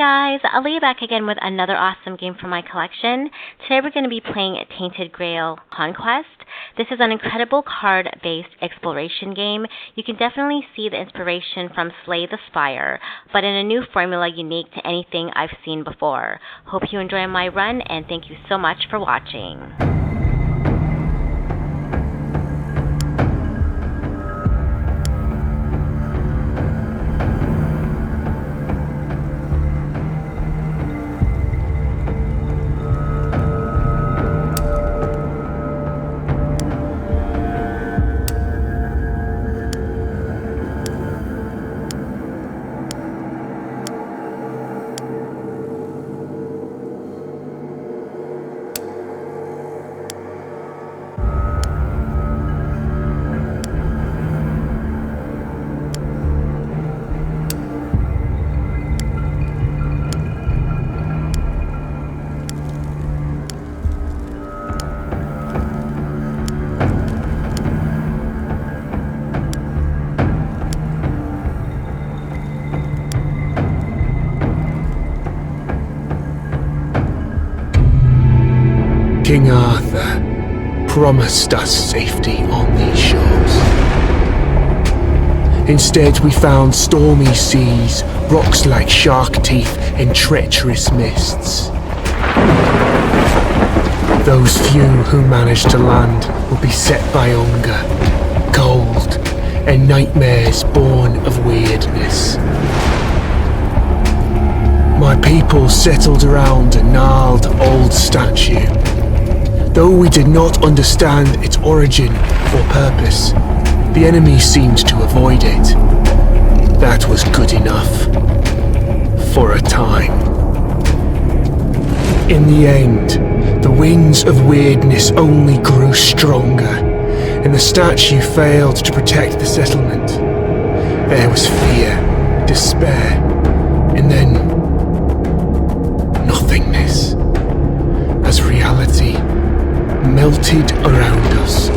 guys, Aaliyah back again with another awesome game from my collection. Today we're going to be playing Tainted Grail Conquest. This is an incredible card-based exploration game. You can definitely see the inspiration from Slay the Spire, but in a new formula unique to anything I've seen before. Hope you enjoy my run, and thank you so much for watching. King Arthur promised us safety on these shores. Instead, we found stormy seas, rocks like shark teeth, and treacherous mists. Those few who managed to land will be set by hunger, cold, and nightmares born of weirdness. My people settled around a gnarled old statue. Though we did not understand its origin or purpose, the enemy seemed to avoid it. That was good enough. For a time. In the end, the winds of weirdness only grew stronger, and the statue failed to protect the settlement. There was fear, despair, and then nothingness, as reality melted around us.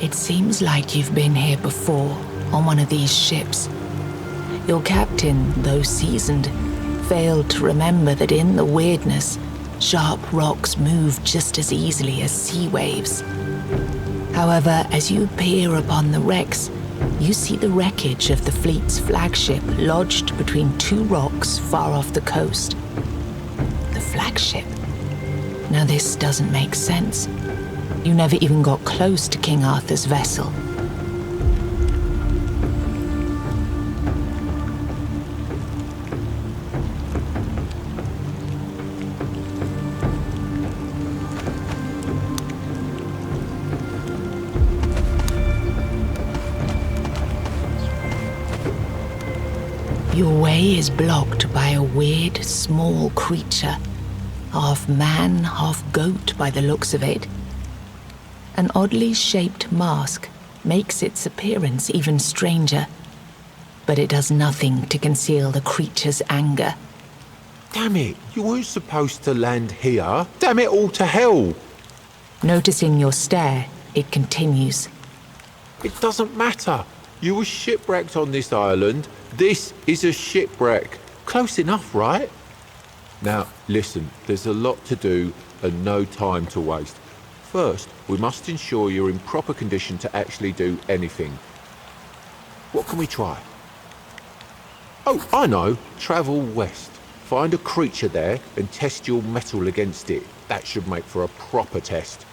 It seems like you've been here before, on one of these ships. Your captain, though seasoned, failed to remember that in the weirdness, sharp rocks move just as easily as sea waves. However, as you peer upon the wrecks, you see the wreckage of the fleet's flagship lodged between two rocks far off the coast. The flagship? Now this doesn't make sense. You never even got close to King Arthur's vessel. Your way is blocked by a weird, small creature, half man, half goat by the looks of it. An oddly shaped mask makes its appearance even stranger, but it does nothing to conceal the creature's anger. Damn it, you weren't supposed to land here. Damn it all to hell. Noticing your stare, it continues. It doesn't matter. You were shipwrecked on this island. This is a shipwreck. Close enough, right? Now, listen, there's a lot to do and no time to waste. First, we must ensure you're in proper condition to actually do anything. What can we try? Oh, I know. Travel west. Find a creature there and test your mettle against it. That should make for a proper test.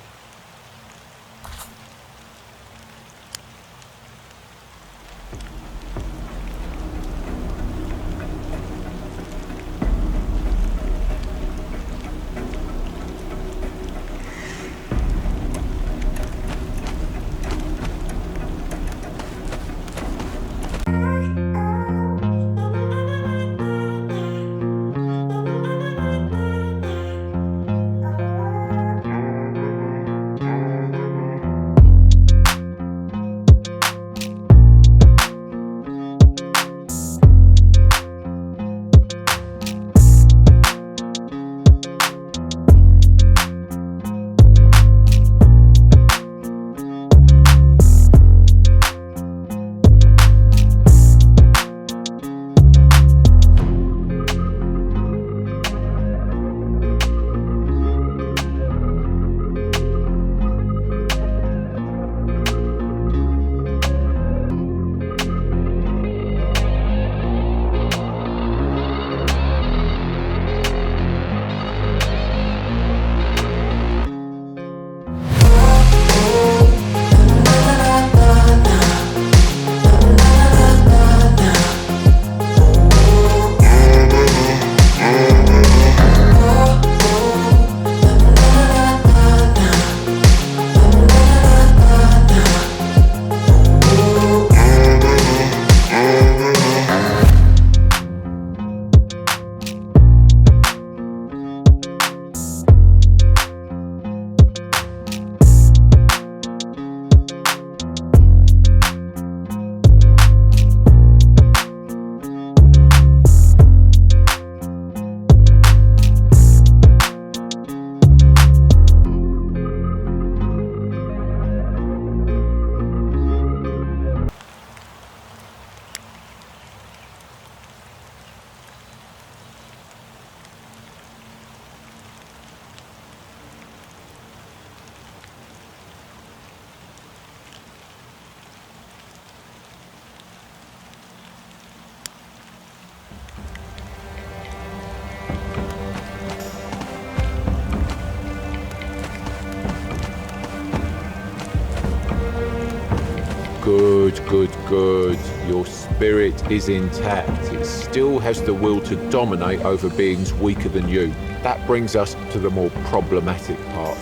Good, good, good. Your spirit is intact. It still has the will to dominate over beings weaker than you. That brings us to the more problematic part,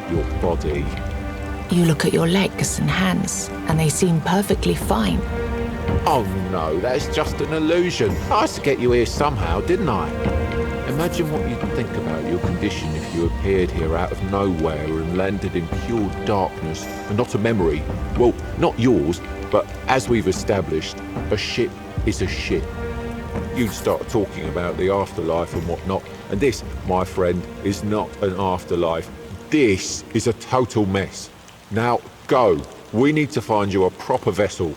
your body. You look at your legs and hands, and they seem perfectly fine. Oh no, that's just an illusion. I had to get you here somehow, didn't I? Imagine what you'd think about your condition if you appeared here out of nowhere and landed in pure darkness and not a memory. Well, not yours, but as we've established, a ship is a ship. You'd start talking about the afterlife and whatnot, and this, my friend, is not an afterlife. This is a total mess. Now, go. We need to find you a proper vessel.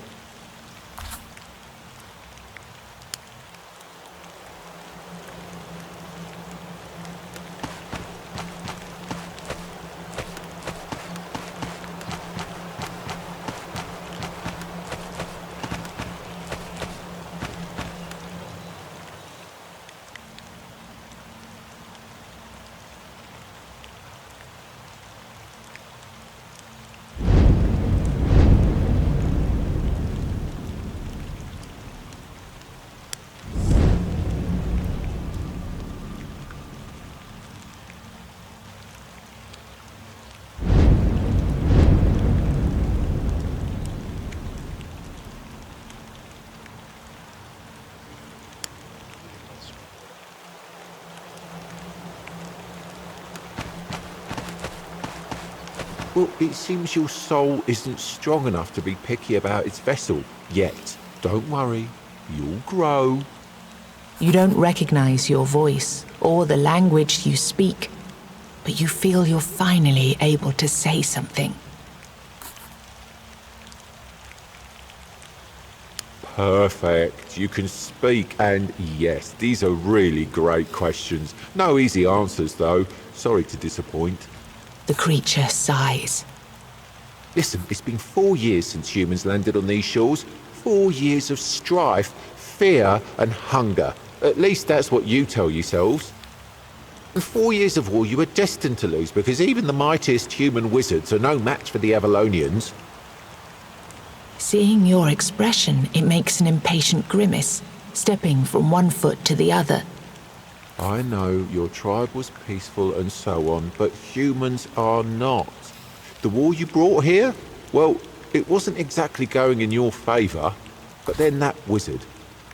Well, it seems your soul isn't strong enough to be picky about its vessel yet. Don't worry, you'll grow. You don't recognize your voice or the language you speak, but you feel you're finally able to say something. Perfect. You can speak, and yes, these are really great questions. No easy answers, though. Sorry to disappoint. The creature sighs. Listen, it's been 4 years since humans landed on these shores. 4 years of strife, fear, and hunger. At least that's what you tell yourselves. And 4 years of war you were destined to lose, because even the mightiest human wizards are no match for the Avalonians. Seeing your expression, it makes an impatient grimace, stepping from one foot to the other. I know your tribe was peaceful and so on, but humans are not. The war you brought here? Well, it wasn't exactly going in your favour. But then that wizard,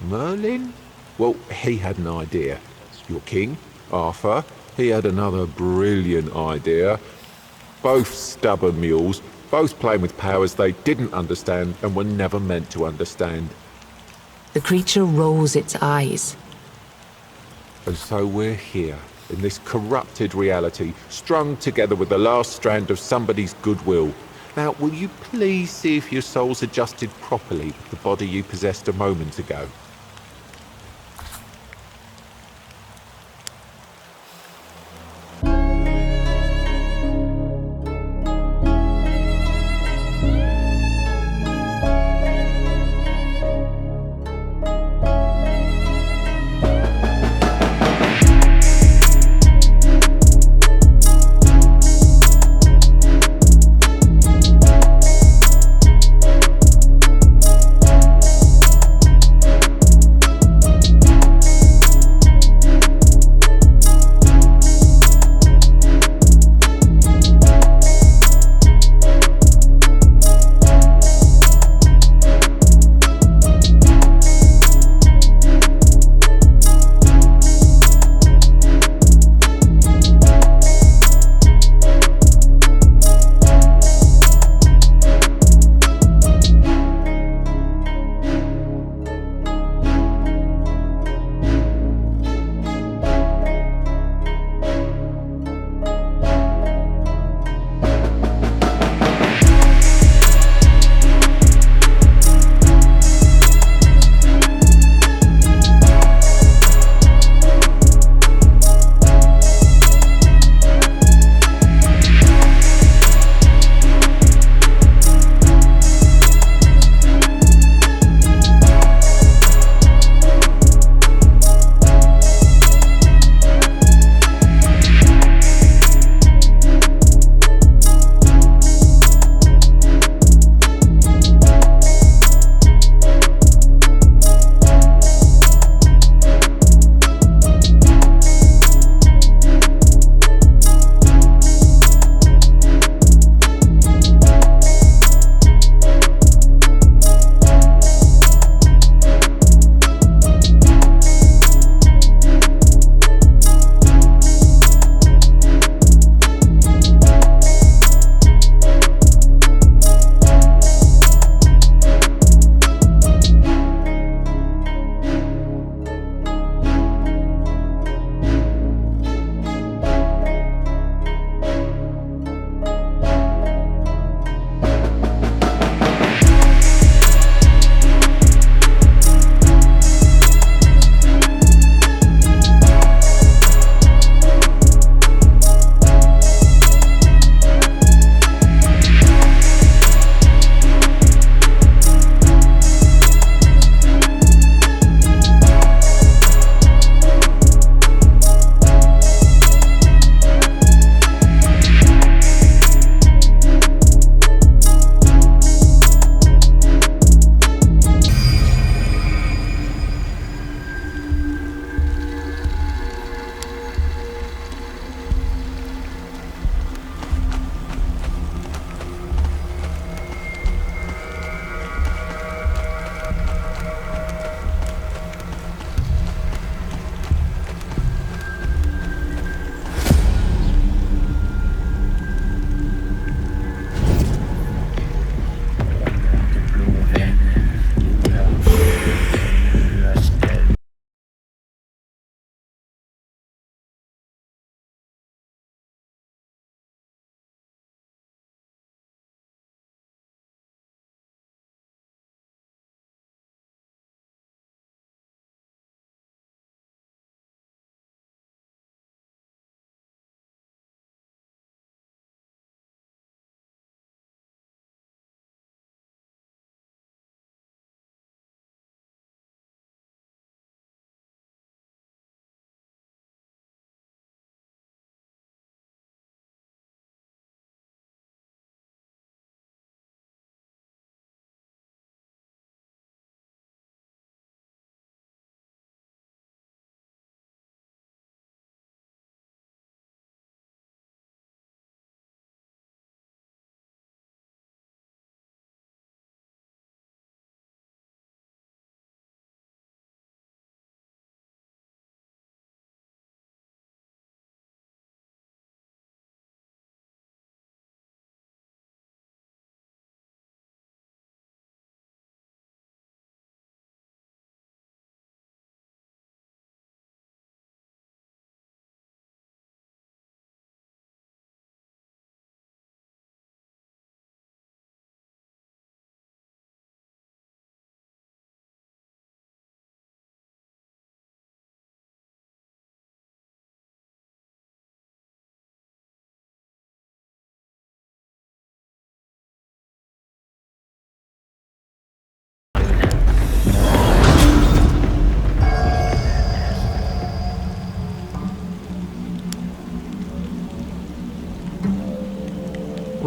Merlin? Well, he had an idea. Your king, Arthur, he had another brilliant idea. Both stubborn mules, both playing with powers they didn't understand and were never meant to understand. The creature rolls its eyes. And so we're here, in this corrupted reality, strung together with the last strand of somebody's goodwill. Now, will you please see if your soul's adjusted properly with the body you possessed a moment ago?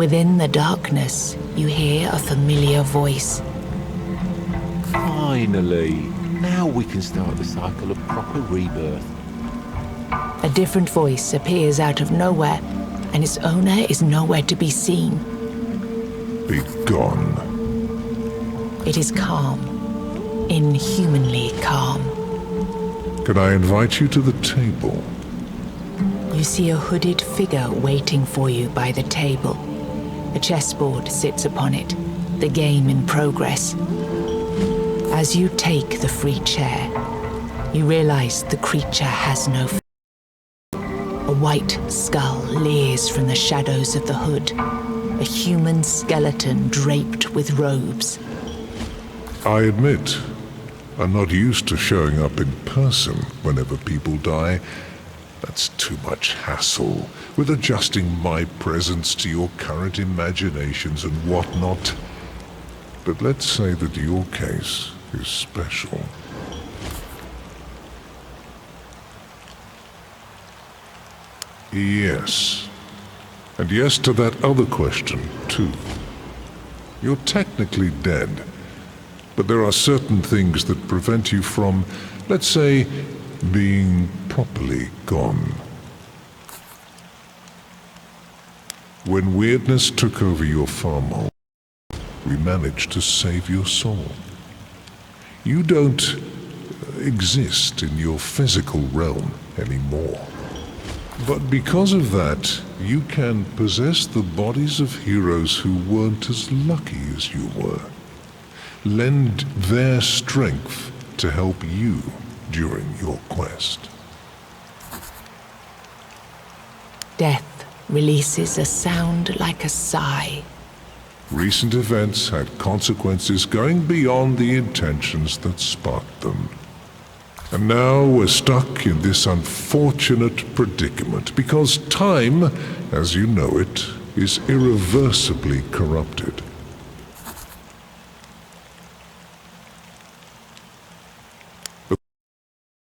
Within the darkness, you hear a familiar voice. Finally, now we can start the cycle of proper rebirth. A different voice appears out of nowhere, and its owner is nowhere to be seen. Be gone. It is calm, inhumanly calm. Can I invite you to the table? You see a hooded figure waiting for you by the table. A chessboard sits upon it, the game in progress. As you take the free chair, you realize the creature has no face. A white skull leers from the shadows of the hood, a human skeleton draped with robes. I admit, I'm not used to showing up in person whenever people die. That's too much hassle, with adjusting my presence to your current imaginations and whatnot. But let's say that your case is special. Yes. And yes to that other question, too. You're technically dead, but there are certain things that prevent you from, let's say, being properly gone. When weirdness took over your farmhold, we managed to save your soul. You don't exist in your physical realm anymore. But because of that, you can possess the bodies of heroes who weren't as lucky as you were. Lend their strength to help you during your quest. Death releases a sound like a sigh. Recent events had consequences going beyond the intentions that sparked them. And now we're stuck in this unfortunate predicament because time, as you know it, is irreversibly corrupted.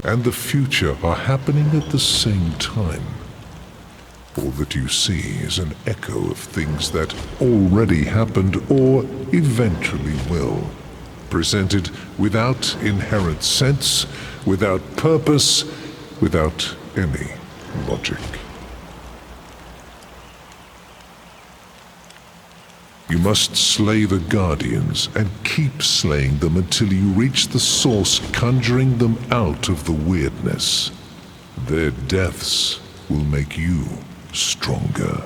And the future are happening at the same time. All that you see is an echo of things that already happened or eventually will. Presented without inherent sense, without purpose, without any logic. You must slay the Guardians and keep slaying them until you reach the source conjuring them out of the weirdness. Their deaths will make you stronger.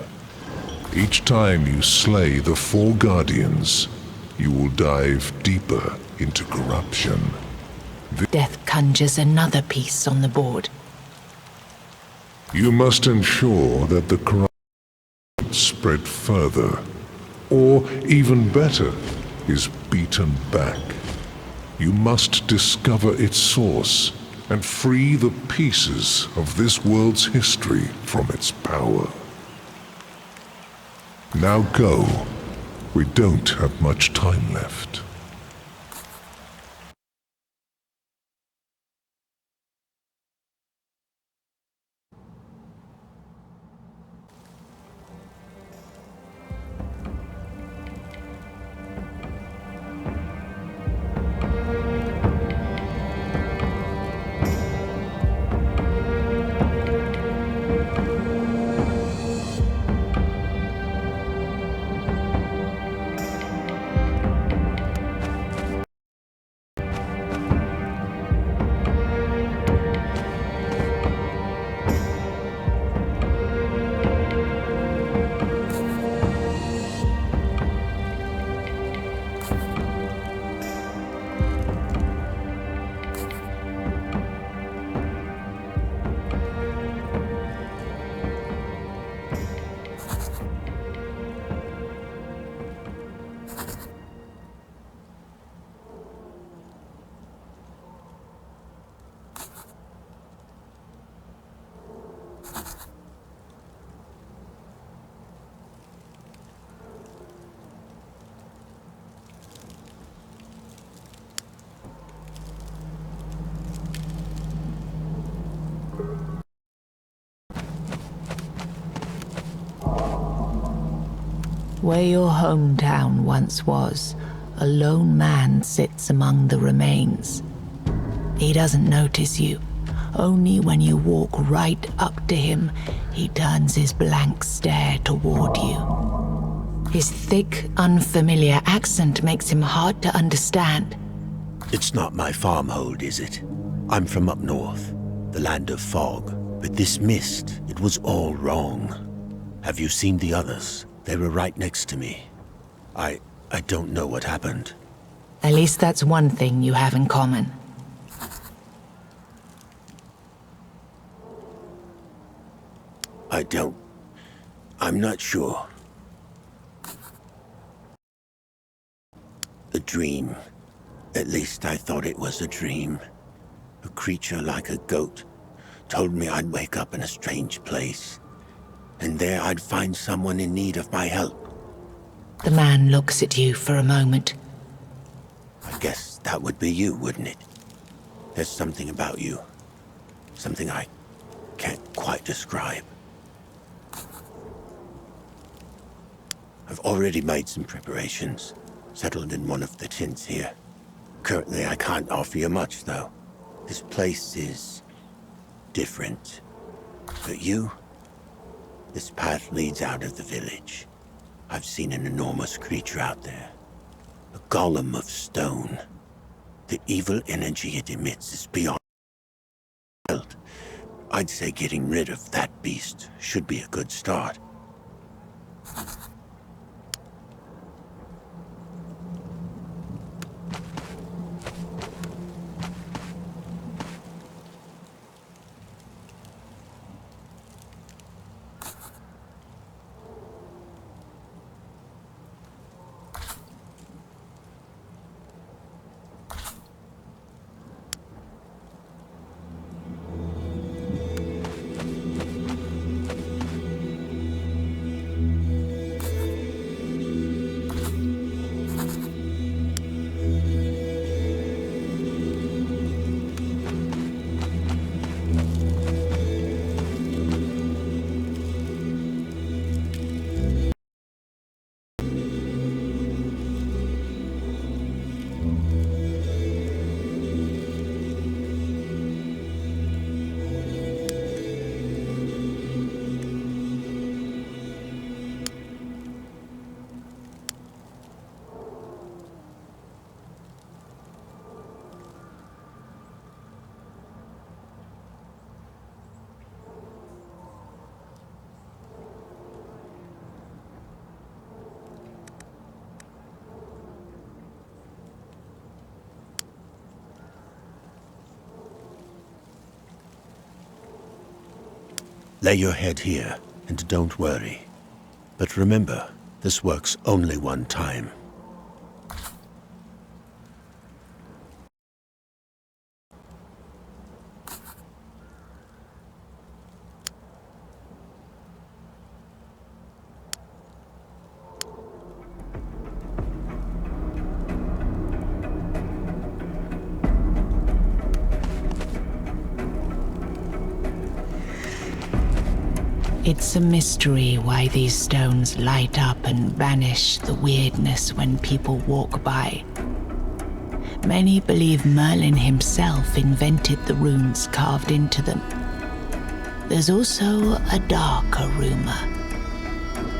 Each time you slay the 4 Guardians, you will dive deeper into corruption. Death conjures another piece on the board. You must ensure that the corruption spread further, or even better, is beaten back. You must discover its source and free the pieces of this world's history from its power. Now go. We don't have much time left. Where your hometown once was, a lone man sits among the remains. He doesn't notice you. Only when you walk right up to him, he turns his blank stare toward you. His thick, unfamiliar accent makes him hard to understand. It's not my farmhold, is it? I'm from up north, the land of fog. But this mist, it was all wrong. Have you seen the others? They were right next to me. I don't know what happened. At least that's one thing you have in common. I'm not sure. A dream. At least I thought it was a dream. A creature like a goat told me I'd wake up in a strange place, and there I'd find someone in need of my help. The man looks at you for a moment. I guess that would be you, wouldn't it? There's something about you. Something I can't quite describe. I've already made some preparations, settled in one of the tents here. Currently, I can't offer you much, though. This place is different. But you, this path leads out of the village. I've seen an enormous creature out there. A golem of stone. The evil energy it emits is beyond. I'd say getting rid of that beast should be a good start. Lay your head here, and don't worry. But remember, this works only one time. It's a mystery why these stones light up and vanish the weirdness when people walk by. Many believe Merlin himself invented the runes carved into them. There's also a darker rumor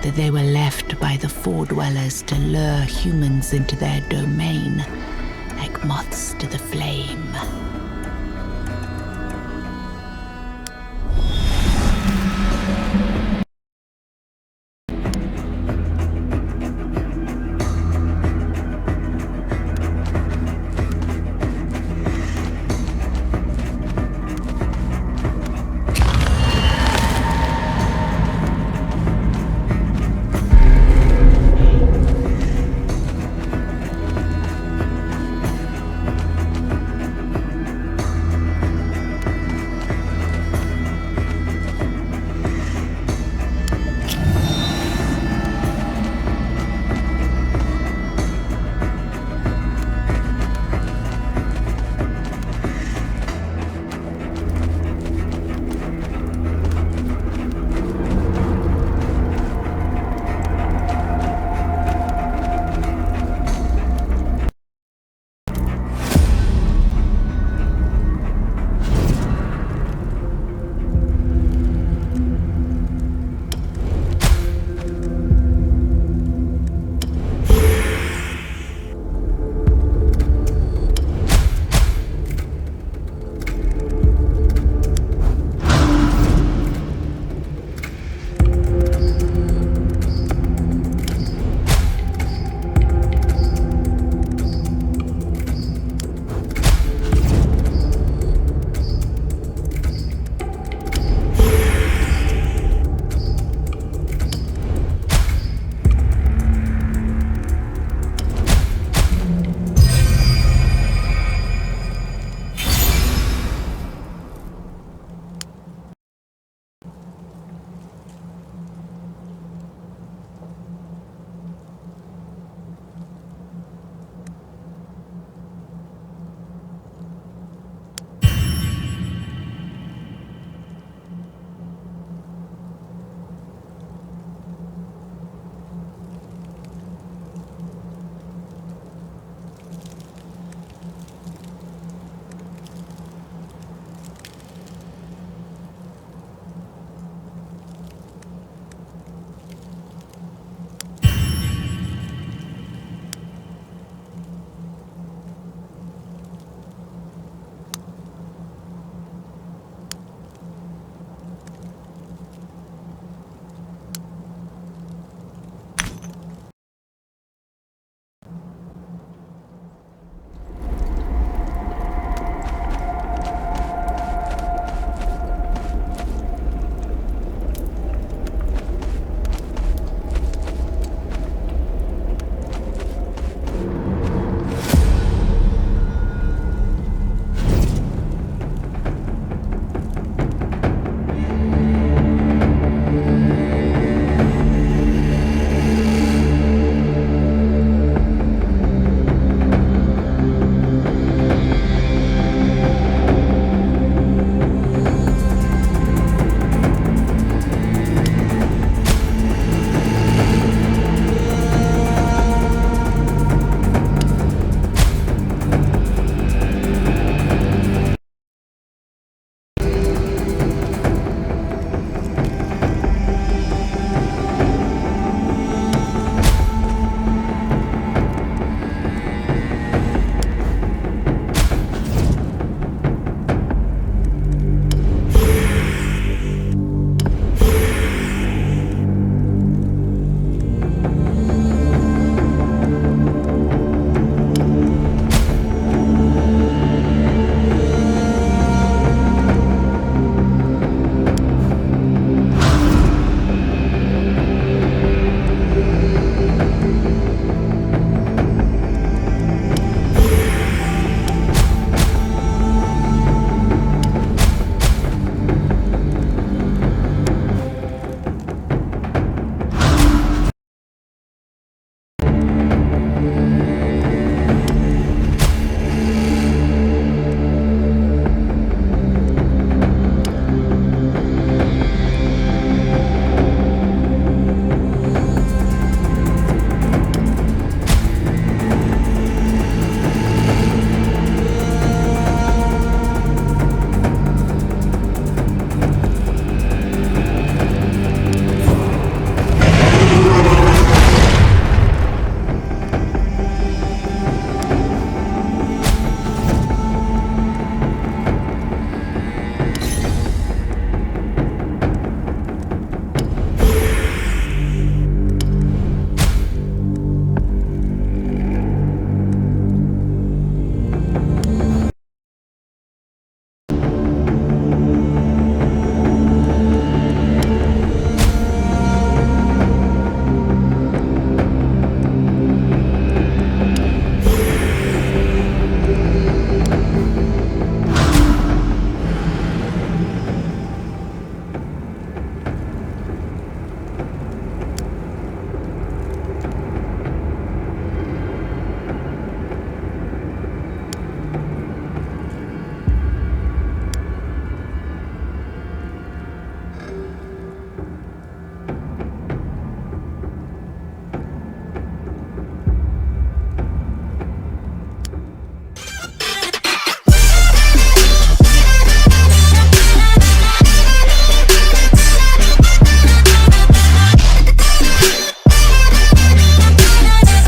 that they were left by the Fore-dwellers to lure humans into their domain, like moths to the flame.